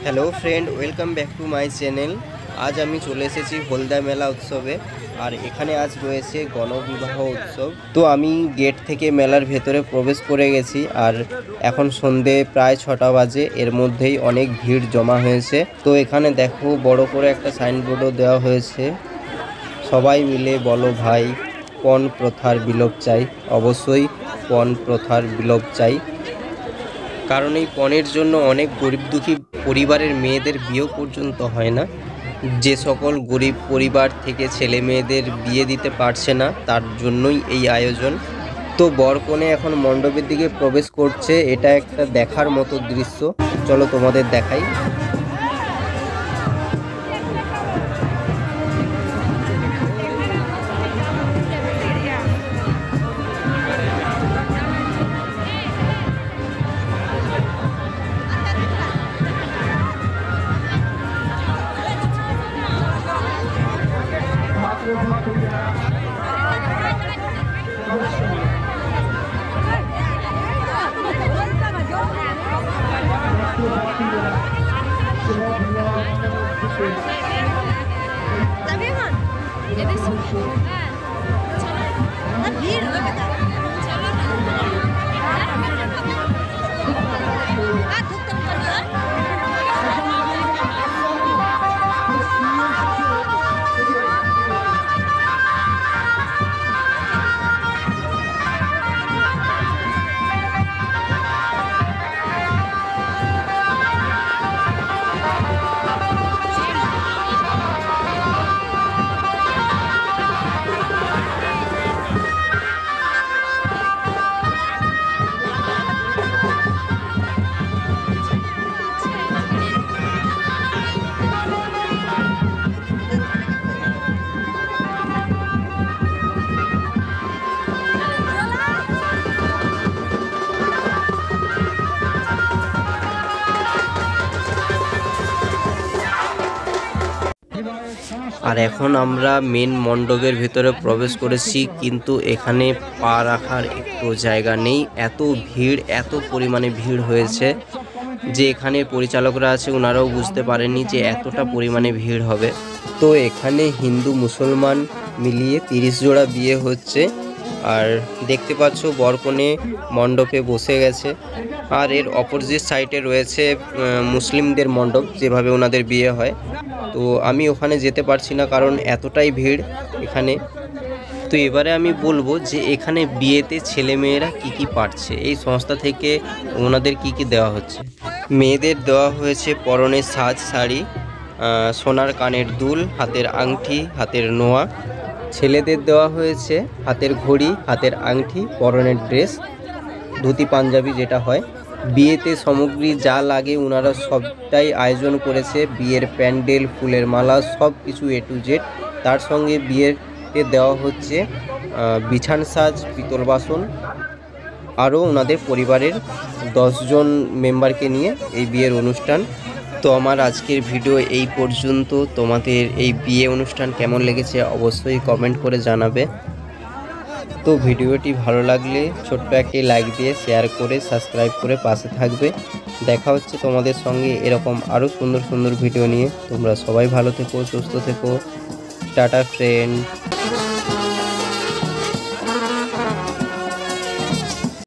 Hello friend, welcome back to my channel. আজ আমি চলে এসেছি হলদা মেলা উৎসবে, আর এখানে আজ রয়েছে গণবিবাহ উৎসব। তো আমি গেট থেকে মেলার ভেতরে প্রবেশ করে গেছি, আর এখন সন্ধে প্রায় 6টা বাজে। এর মধ্যেই অনেক ভিড় জমা হয়েছে। তো এখানে দেখো বড় করে একটা সাইনবোর্ডও দেওয়া হয়েছে, সবাই মিলে বলো ভাই, পণ প্রথার বিলোপ চাই। অবশ্যই পণ প্রথার বিলোপ চাই, কারণ এই পণের জন্য অনেক গরিব দুঃখী পরিবারের মেয়েদের বিয়ে পর্যন্ত হয় না। যে সকল গরিব পরিবার থেকে ছেলে মেয়েদের বিয়ে দিতে পারছে না, তার জন্যই এই আয়োজন। তো বর কনে এখন মণ্ডপের দিকে প্রবেশ করছে। এটা একটা দেখার মতো দৃশ্য, চলো তোমাদের দেখাই। আর এখন আমরা মেন মণ্ডপের ভেতরে প্রবেশ করেছি, কিন্তু এখানে পা রাখার একটু জায়গা নেই। এত ভিড়, এত পরিমাণে ভিড় হয়েছে যে এখানে পরিচালকরা আছে ওনারাও বুঝতে পারেননি যে এতটা পরিমাণে ভিড় হবে। তো এখানে হিন্দু মুসলমান মিলিয়ে 30 জোড়া বিয়ে হচ্ছে। আর দেখতে পাচ্ছ বরকনে মণ্ডপে বসে গেছে, আর এর অপোজিট সাইডে রয়েছে মুসলিমদের মণ্ডপ, যেভাবে ওনাদের বিয়ে হয়। তো আমি ওখানে যেতে পারছি না, কারণ এতটাই ভিড় এখানে। তো এবারে আমি বলবো যে এখানে বিয়েতে ছেলে মেয়েরা কি কি পাচ্ছে, এই সংস্থা থেকে ওনাদের কি কি দেওয়া হচ্ছে। মেয়েদের দেওয়া হয়েছে পরনে সাজ শাড়ি, সোনার কানের দুল, হাতের আংটি, হাতের নোয়া। ছেলেদের দেওয়া হয়েছে হাতের ঘড়ি, হাতের আংটি, পরনের ড্রেস, ধুতি পাঞ্জাবি যেটা হয়। বিয়েতে সামগ্রী যা লাগে ওনারা সবটাই আয়োজন করেছে, বিয়ের প্যান্ডেল, ফুলের মালা, সব কিছু A to Z। তার সঙ্গে বিয়েতে দেওয়া হচ্ছে বিছান সাজ, পিতল বাসন। আরও ওনাদের পরিবারের 10 জন মেম্বারকে নিয়ে এই বিয়ের অনুষ্ঠান। তো আমার আজকের ভিডিও এই পর্যন্ত। তোমাদের এই বিয়ে অনুষ্ঠান কেমন লেগেছে অবশ্যই কমেন্ট করে জানাবে। তো ভিডিওটি ভালো লাগলে ছোট্ট একটি লাইক দিয়ে শেয়ার করে সাবস্ক্রাইব করে পাশে থাকবে। দেখা হচ্ছে তোমাদের সঙ্গে এরকম আরও সুন্দর সুন্দর ভিডিও নিয়ে। তোমরা সবাই ভালো থেকো, সুস্থ থেকো। Tata friend.